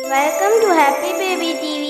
Welcome to Happy Baby TV.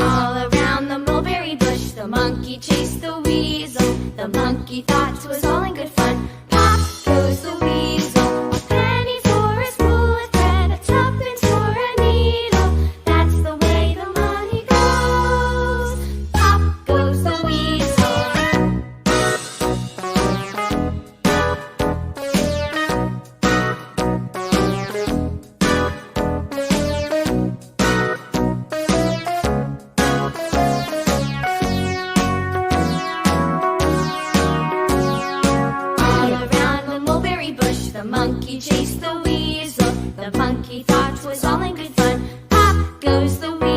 All around the mulberry bush, the monkey chased the weasel. The monkey thought 'twas all in good fun. Pop goes the weasel. A penny for a spool of thread, a tuppence for a needle. That's the way the money goes. Pop goes the weasel. All around the mulberry bush, the monkey chased the weasel. The monkey thought 'twas all in good fun. Pop goes the weasel.